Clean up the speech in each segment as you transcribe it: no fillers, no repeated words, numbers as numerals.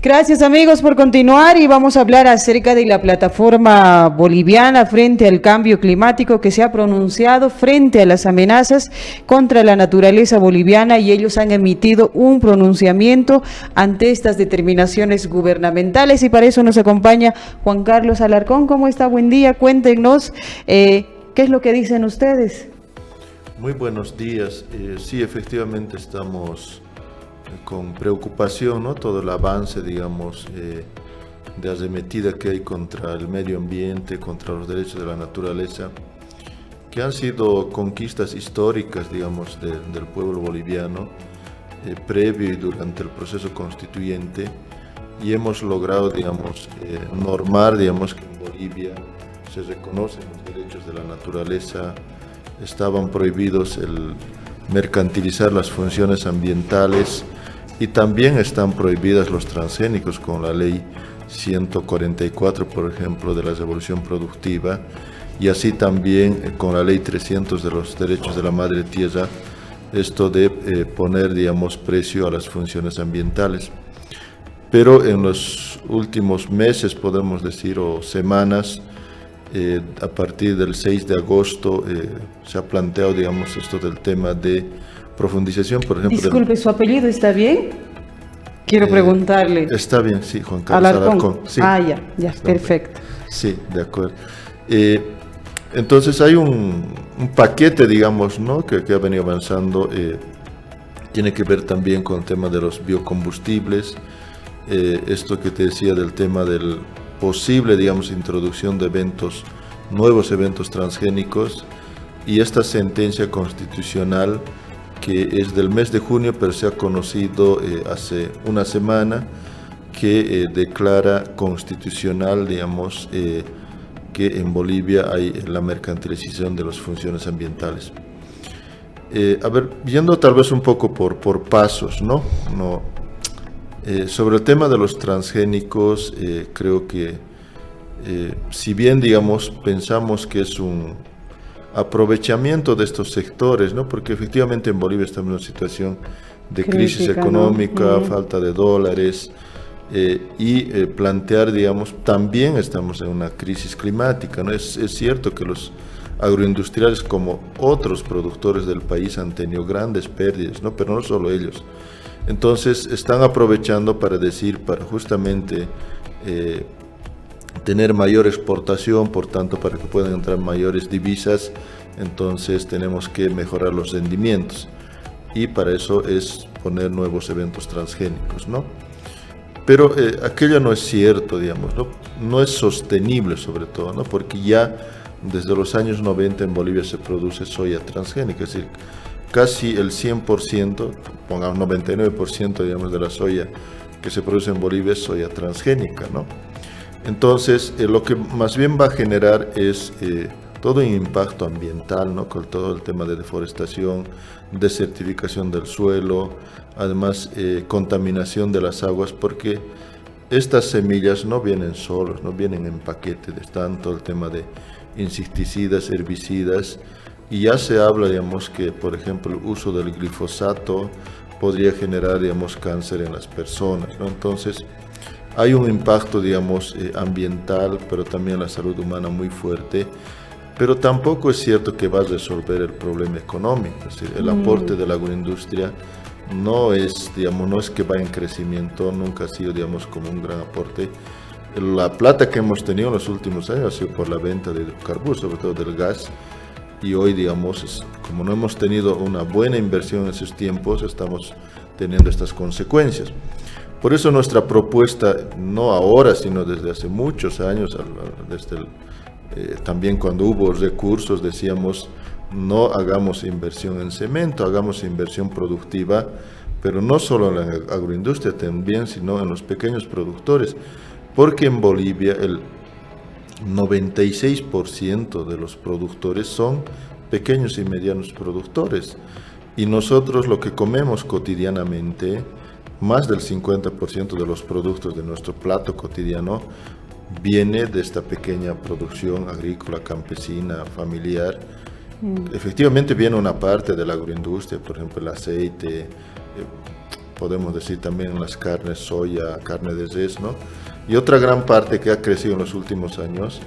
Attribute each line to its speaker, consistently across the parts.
Speaker 1: Gracias amigos por continuar y vamos a hablar acerca de la plataforma boliviana frente al cambio climático que se ha pronunciado frente a las amenazas contra la naturaleza boliviana y ellos han emitido un pronunciamiento ante estas determinaciones gubernamentales y para eso nos acompaña Juan Carlos Alarcón. ¿Cómo está? Buen día, cuéntenos qué es lo que dicen ustedes.
Speaker 2: Muy buenos días. Sí, efectivamente estamos con preocupación, ¿no? Todo el avance, digamos, de arremetida que hay contra el medio ambiente, contra los derechos de la naturaleza, que han sido conquistas históricas, digamos, del pueblo boliviano, previo y durante el proceso constituyente, y hemos logrado, digamos, normar, digamos, que en Bolivia se reconocen los derechos de la naturaleza. Estaban prohibidos el mercantilizar las funciones ambientales y también están prohibidas los transgénicos con la ley 144, por ejemplo, de la Revolución Productiva, y así también con la ley 300 de los derechos de la madre tierra, esto de poner, digamos, precio a las funciones ambientales. Pero en los últimos meses, podemos decir, o semanas, a partir del 6 de agosto se ha planteado, digamos, esto del tema de profundización, por ejemplo.
Speaker 1: Disculpe, ¿su apellido está bien? Quiero preguntarle.
Speaker 2: Está bien, sí, Juan Carlos Alarcón. Sí,
Speaker 1: ya, perfecto.
Speaker 2: Sí, de acuerdo. Entonces hay un paquete, digamos, ¿no? que ha venido avanzando, tiene que ver también con el tema de los biocombustibles, esto que te decía del tema del posible, digamos, introducción de nuevos eventos transgénicos, y esta sentencia constitucional que es del mes de junio, pero se ha conocido hace una semana, que declara constitucional, digamos, que en Bolivia hay la mercantilización de las funciones ambientales. A ver, yendo tal vez un poco por pasos, ¿no? Sobre el tema de los transgénicos, creo que si bien, digamos, pensamos que es un aprovechamiento de estos sectores, ¿no? Porque efectivamente en Bolivia estamos en una situación de crisis económica, ¿no? Falta de dólares, y plantear, digamos, también estamos en una crisis climática, ¿no? Es cierto que los agroindustriales, como otros productores del país, han tenido grandes pérdidas, ¿no? Pero no solo ellos. Entonces están aprovechando para justamente tener mayor exportación, por tanto para que puedan entrar mayores divisas, entonces tenemos que mejorar los rendimientos y para eso es poner nuevos eventos transgénicos, ¿no? Pero aquello no es cierto, digamos, no es sostenible sobre todo, ¿no? Porque ya desde los años 90 en Bolivia se produce soya transgénica, es decir, casi el 100%, pongamos 99%, digamos, de la soya que se produce en Bolivia es soya transgénica, ¿no? Entonces, lo que más bien va a generar es todo un impacto ambiental, ¿no? Con todo el tema de deforestación, desertificación del suelo, además contaminación de las aguas, porque estas semillas no vienen solos, no vienen en paquete, están todo el tema de insecticidas, herbicidas, y ya se habla, digamos, que por ejemplo el uso del glifosato podría generar, digamos, cáncer en las personas, ¿no? Entonces hay un impacto, digamos, ambiental, pero también la salud humana muy fuerte, pero tampoco es cierto que va a resolver el problema económico, es decir, el aporte de la agroindustria no es, digamos, no es que va en crecimiento, nunca ha sido, digamos, como un gran aporte. La plata que hemos tenido en los últimos años ha sido por la venta de hidrocarburos, sobre todo del gas, y hoy, digamos, como no hemos tenido una buena inversión en esos tiempos, estamos teniendo estas consecuencias. Por eso nuestra propuesta, no ahora, sino desde hace muchos años, también cuando hubo recursos, decíamos, no hagamos inversión en cemento, hagamos inversión productiva, pero no solo en la agroindustria también, sino en los pequeños productores, porque en Bolivia el 96% de los productores son pequeños y medianos productores, y nosotros lo que comemos cotidianamente, más del 50% de los productos de nuestro plato cotidiano viene de esta pequeña producción agrícola, campesina, familiar. Efectivamente viene una parte de la agroindustria, por ejemplo el aceite, podemos decir también las carnes, soya, carne de res, ¿no? Y otra gran parte que ha crecido en los últimos años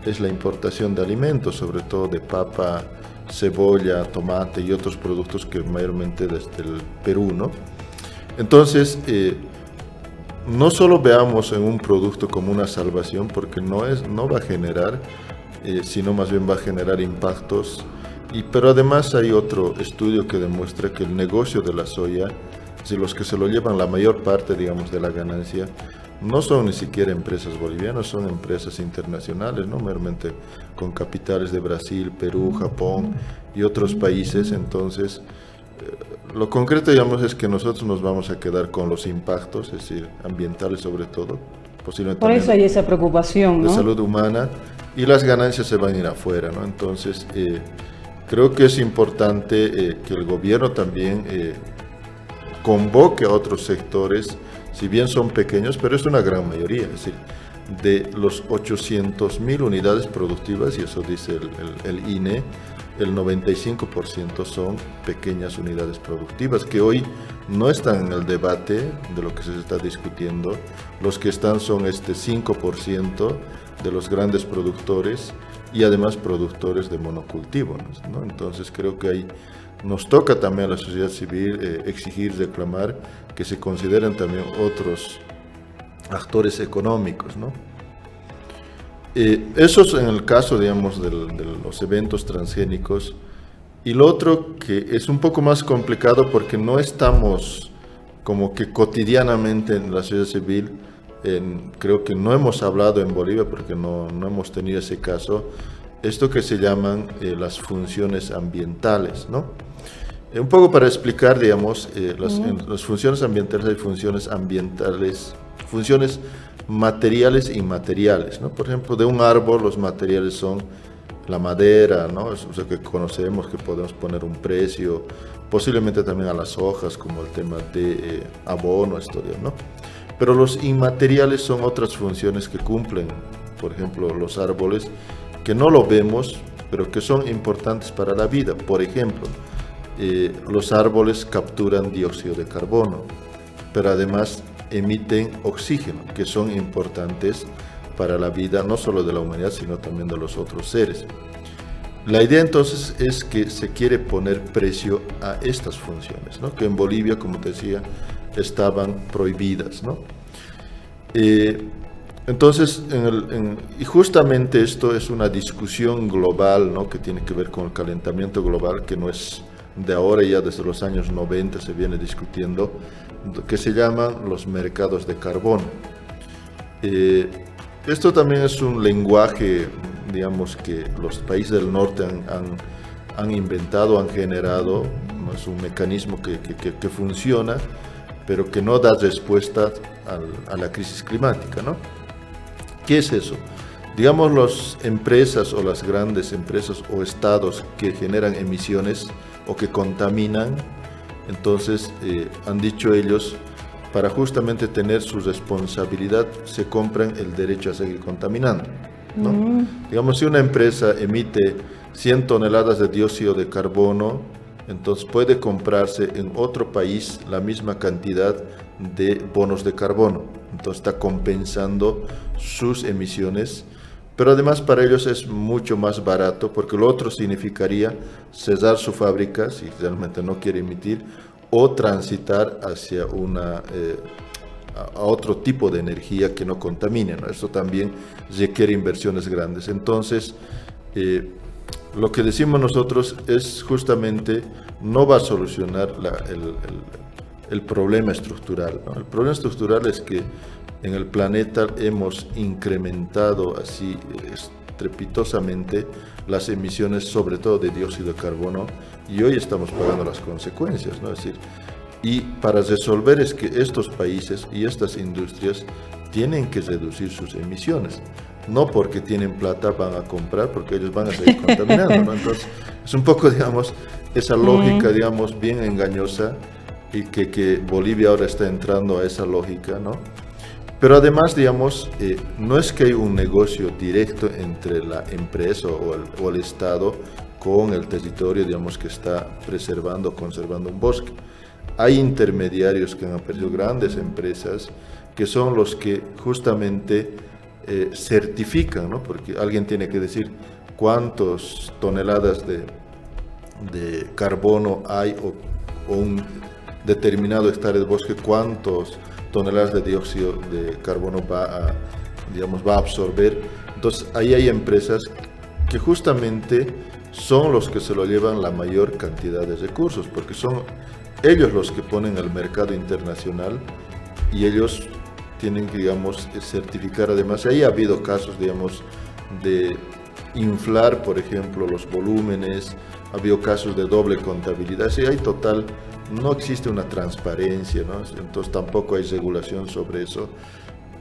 Speaker 2: es la importación de alimentos, sobre todo de papa, cebolla, tomate y otros productos que mayormente desde el Perú, ¿no? Entonces, no solo veamos en un producto como una salvación, porque no va a generar, sino más bien va a generar impactos. Pero además hay otro estudio que demuestra que el negocio de la soya, si los que se lo llevan la mayor parte, digamos, de la ganancia, no son ni siquiera empresas bolivianas, son empresas internacionales, ¿no? Mayormente con capitales de Brasil, Perú, Japón y otros países. Entonces, lo concreto, digamos, es que nosotros nos vamos a quedar con los impactos, es decir, ambientales sobre todo, posiblemente
Speaker 1: por eso hay esa preocupación, ¿no?
Speaker 2: De salud humana, y las ganancias se van a ir afuera, ¿no? Entonces, creo que es importante que el gobierno también convoque a otros sectores, si bien son pequeños, pero es una gran mayoría, es decir, de los 800.000 unidades productivas, y eso dice el INE, el 95% son pequeñas unidades productivas, que hoy no están en el debate de lo que se está discutiendo. Los que están son 5% de los grandes productores y además productores de monocultivo, ¿no? Entonces creo que ahí nos toca también a la sociedad civil exigir, reclamar que se consideren también otros actores económicos, ¿no? Eso es en el caso, digamos, de los eventos transgénicos. Y lo otro que es un poco más complicado porque no estamos como que cotidianamente en la sociedad civil, creo que no hemos hablado en Bolivia porque no hemos tenido ese caso, esto que se llaman las funciones ambientales, ¿no? Un poco para explicar, digamos, en las funciones ambientales hay funciones ambientales, funciones materiales e inmateriales, ¿no? Por ejemplo, de un árbol los materiales son la madera, ¿no? O sea, que conocemos que podemos poner un precio, posiblemente también a las hojas, como el tema de abono, ¿no? Pero los inmateriales son otras funciones que cumplen, por ejemplo, los árboles, que no lo vemos, pero que son importantes para la vida. Por ejemplo, los árboles capturan dióxido de carbono, pero además emiten oxígeno, que son importantes para la vida no solo de la humanidad, sino también de los otros seres. La idea entonces es que se quiere poner precio a estas funciones, ¿no? Que en Bolivia, como te decía, estaban prohibidas, ¿no? Entonces, y justamente esto es una discusión global, ¿no? Que tiene que ver con el calentamiento global, que no es de ahora, ya desde los años 90 se viene discutiendo, que se llaman los mercados de carbono. Esto también es un lenguaje, digamos, que los países del norte han inventado, han generado, ¿no? Es un mecanismo que funciona, pero que no da respuesta a la crisis climática, ¿no? ¿Qué es eso? Digamos, las empresas o las grandes empresas o estados que generan emisiones o que contaminan, entonces han dicho ellos, para justamente tener su responsabilidad, se compran el derecho a seguir contaminando, ¿no? Digamos, si una empresa emite 100 toneladas de dióxido de carbono, entonces puede comprarse en otro país la misma cantidad de bonos de carbono. Entonces está compensando sus emisiones, pero además para ellos es mucho más barato, porque lo otro significaría cerrar su fábrica si realmente no quiere emitir, o transitar hacia a otro tipo de energía que no contamine, ¿no? Esto también requiere inversiones grandes. Entonces, lo que decimos nosotros es justamente no va a solucionar el problema estructural, ¿no? El problema estructural es que en el planeta hemos incrementado así estrepitosamente las emisiones, sobre todo de dióxido de carbono, y hoy estamos pagando las consecuencias, ¿no? Es decir, y para resolver es que estos países y estas industrias tienen que reducir sus emisiones. No porque tienen plata van a comprar, porque ellos van a seguir contaminando, ¿no? Entonces, es un poco, digamos, esa lógica, digamos, bien engañosa, y que Bolivia ahora está entrando a esa lógica, ¿no? Pero además, digamos, no es que hay un negocio directo entre la empresa o el Estado con el territorio, digamos, que está preservando, conservando un bosque. hay intermediarios que han aparecido, grandes empresas, que son los que justamente certifican, ¿no? Porque alguien tiene que decir cuántas toneladas de carbono hay o un determinado hectárea de bosque, cuántas toneladas de dióxido de carbono va a absorber. Entonces ahí hay empresas que justamente son los que se lo llevan la mayor cantidad de recursos, porque son ellos los que ponen el mercado internacional y ellos tienen que, digamos, certificar. Además, ahí ha habido casos, digamos, de inflar, por ejemplo, los volúmenes, ha habido casos de doble contabilidad. Sí, hay total, no existe una transparencia, ¿no? Entonces tampoco hay regulación sobre eso.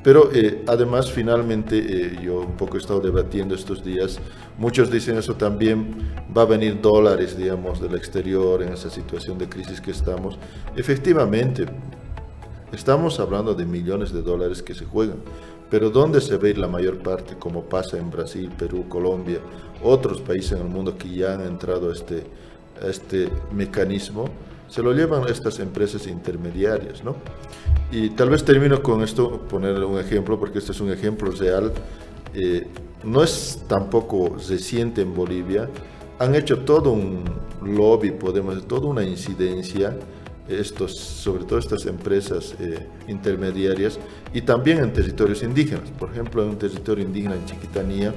Speaker 2: Pero además, finalmente, yo un poco he estado debatiendo estos días, muchos dicen eso también, va a venir dólares, digamos, del exterior en esa situación de crisis que estamos. Efectivamente, estamos hablando de millones de dólares que se juegan, pero ¿dónde se ve la mayor parte, como pasa en Brasil, Perú, Colombia, otros países en el mundo que ya han entrado a este mecanismo? Se lo llevan estas empresas intermediarias, ¿no? Y tal vez termino con esto, poner un ejemplo, porque este es un ejemplo real. No es tampoco reciente en Bolivia. Han hecho todo un lobby, podemos decir, toda una incidencia, sobre todo estas empresas intermediarias, y también en territorios indígenas. Por ejemplo, en un territorio indígena en Chiquitanía,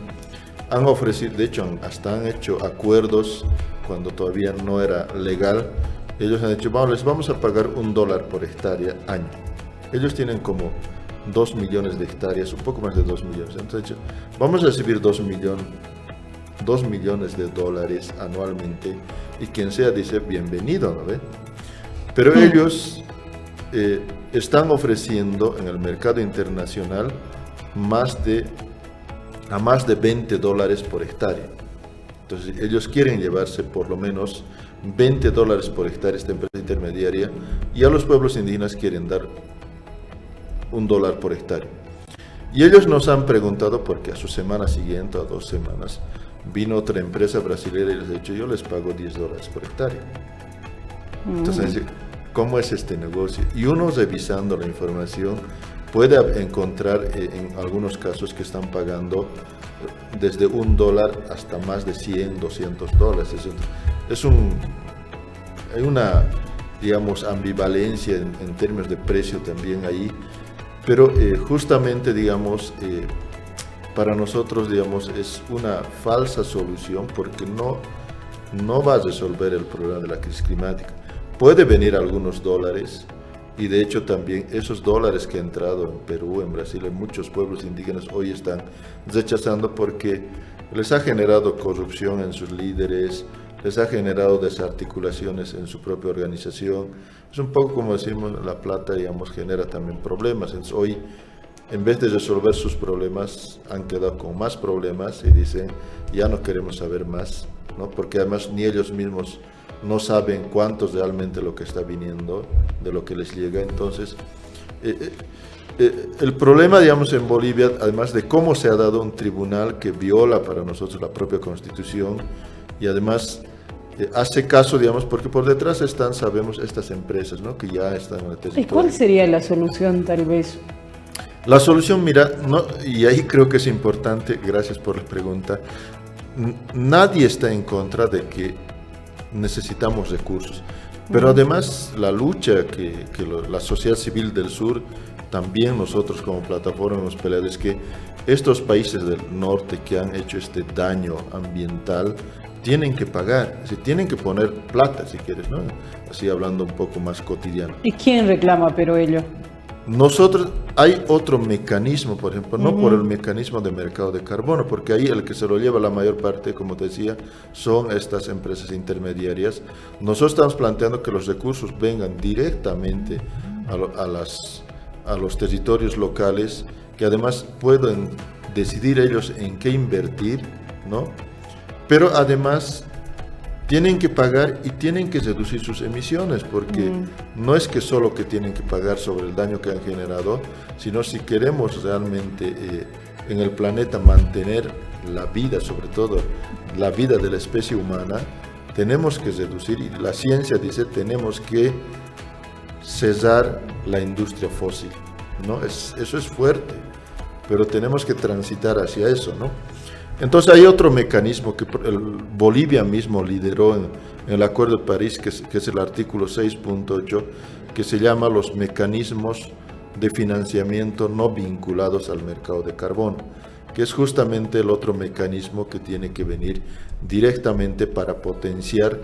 Speaker 2: han ofrecido, de hecho, hasta han hecho acuerdos cuando todavía no era legal. Ellos han dicho, les vamos a pagar $1 por hectárea año. Ellos tienen como 2 millones de hectáreas, un poco más de 2 millones. Entonces, vamos a recibir 2 millones de dólares anualmente, y quien sea dice, bienvenido, ¿no ve? Pero ellos están ofreciendo en el mercado internacional más de $20 por hectárea. Entonces, ellos quieren llevarse por lo menos $20 por hectárea esta empresa intermediaria, y a los pueblos indígenas quieren dar $1 por hectárea. Y ellos nos han preguntado, porque a su semana siguiente, a 2 semanas, vino otra empresa brasileña y les ha dicho, yo les pago $10 por hectárea. Entonces, ¿cómo es este negocio? Y uno, revisando la información, puede encontrar en algunos casos que están pagando desde $1 hasta más de $100, $200. Hay una, digamos, ambivalencia en términos de precio también ahí, pero justamente, digamos, para nosotros, digamos, es una falsa solución, porque no va a resolver el problema de la crisis climática. Puede venir algunos dólares, y de hecho también esos dólares que han entrado en Perú, en Brasil, en muchos pueblos indígenas hoy están rechazando, porque les ha generado corrupción en sus líderes, les ha generado desarticulaciones en su propia organización. Es un poco como decimos, la plata, digamos, genera también problemas. Entonces, hoy, en vez de resolver sus problemas, han quedado con más problemas y dicen, ya no queremos saber más, ¿no? Porque además ni ellos mismos no saben cuánto es realmente lo que está viniendo, de lo que les llega. Entonces, el problema, digamos, en Bolivia, además de cómo se ha dado un tribunal que viola para nosotros la propia Constitución, y además hace caso, digamos, porque por detrás están, sabemos, estas empresas, ¿no? Que ya están en el territorio.
Speaker 1: ¿Y cuál sería la solución, tal vez?
Speaker 2: La solución, mira, y ahí creo que es importante, gracias por la pregunta, nadie está en contra de que necesitamos recursos, pero además la lucha que la sociedad civil del sur, también nosotros como plataforma hemos peleado, es que estos países del norte que han hecho este daño ambiental tienen que pagar, tienen que poner plata, si quieres, ¿no? Así hablando un poco más cotidiano.
Speaker 1: ¿Y quién reclama, pero ello?
Speaker 2: Nosotros, hay otro mecanismo, por ejemplo, no por el mecanismo de mercado de carbono, porque ahí el que se lo lleva la mayor parte, como te decía, son estas empresas intermediarias. Nosotros estamos planteando que los recursos vengan directamente a los territorios locales, que además pueden decidir ellos en qué invertir, ¿no? Pero además tienen que pagar y tienen que reducir sus emisiones, porque no es que solo que tienen que pagar sobre el daño que han generado, sino si queremos realmente en el planeta mantener la vida, sobre todo la vida de la especie humana, tenemos que reducir, y la ciencia dice tenemos que cesar la industria fósil, ¿no? Eso es fuerte, pero tenemos que transitar hacia eso, ¿no? Entonces hay otro mecanismo que Bolivia mismo lideró en el Acuerdo de París, que es el artículo 6.8, que se llama los mecanismos de financiamiento no vinculados al mercado de carbono, que es justamente el otro mecanismo que tiene que venir directamente para potenciar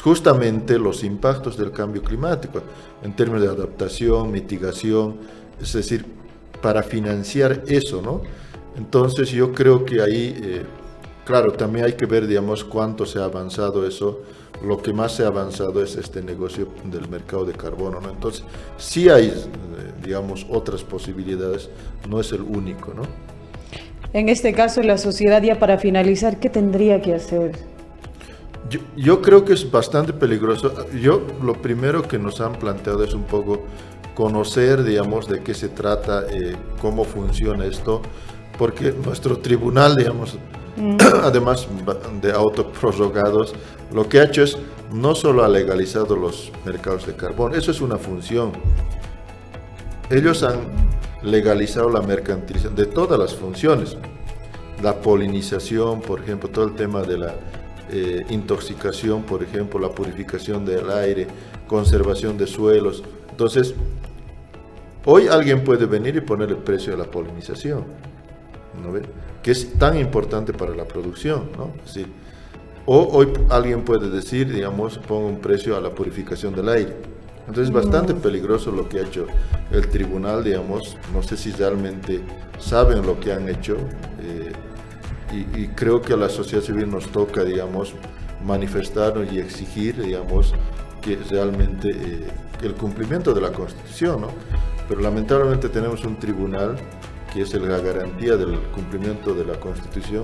Speaker 2: justamente los impactos del cambio climático, en términos de adaptación, mitigación, es decir, para financiar eso, ¿no? Entonces yo creo que ahí, claro, también hay que ver, digamos, cuánto se ha avanzado eso. Lo que más se ha avanzado es este negocio del mercado de carbono, ¿no? Entonces sí hay, digamos, otras posibilidades, no es el único, ¿no?
Speaker 1: En este caso, la sociedad, ya para finalizar, ¿qué tendría que hacer?
Speaker 2: Yo creo que es bastante peligroso. Lo primero que nos han planteado es un poco conocer, digamos, de qué se trata, cómo funciona esto, porque nuestro tribunal, digamos, además de autoprorrogados, lo que ha hecho es no solo ha legalizado los mercados de carbón, eso es una función. Ellos han legalizado la mercantilización de todas las funciones, la polinización, por ejemplo, todo el tema de la intoxicación, por ejemplo, la purificación del aire, conservación de suelos. Entonces, hoy alguien puede venir y poner el precio de la polinización, ¿no ve? Que es tan importante para la producción, ¿no? Sí. O hoy alguien puede decir, digamos, pongo un precio a la purificación del aire. Entonces es bastante peligroso lo que ha hecho el tribunal, digamos, no sé si realmente saben lo que han hecho, y creo que a la sociedad civil nos toca, digamos, manifestarnos y exigir, digamos, que realmente el cumplimiento de la Constitución, ¿no? Pero lamentablemente tenemos un tribunal que es la garantía del cumplimiento de la Constitución,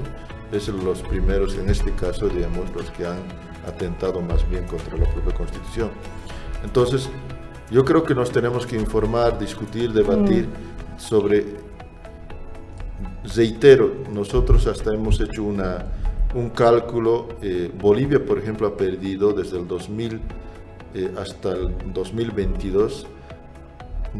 Speaker 2: es los primeros, en este caso, digamos, los que han atentado más bien contra la propia Constitución. Entonces, yo creo que nos tenemos que informar, discutir, debatir sobre, reitero, nosotros hasta hemos hecho un cálculo, Bolivia, por ejemplo, ha perdido desde el 2000 hasta el 2022,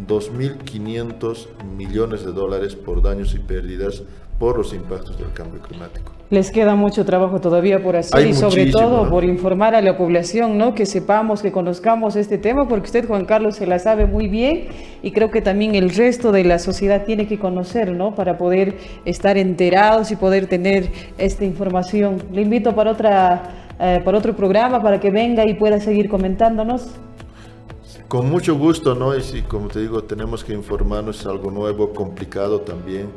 Speaker 2: 2.500 millones de dólares por daños y pérdidas por los impactos del cambio climático.
Speaker 1: Les queda mucho trabajo todavía por hacer y sobre todo, ¿no?, por informar a la población, ¿no?, que sepamos, que conozcamos este tema, porque usted, Juan Carlos, se la sabe muy bien y creo que también el resto de la sociedad tiene que conocer, ¿no?, para poder estar enterados y poder tener esta información. Le invito para otro programa para que venga y pueda seguir comentándonos.
Speaker 2: Con mucho gusto, ¿no? Y si, como te digo, tenemos que informarnos, es algo nuevo, complicado también,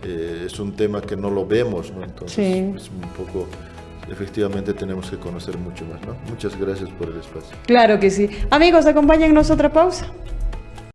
Speaker 2: es un tema que no lo vemos, ¿no? Entonces es un poco, efectivamente tenemos que conocer mucho más, ¿no? Muchas gracias por el espacio.
Speaker 1: Claro que sí. Amigos, acompáñennos a otra pausa.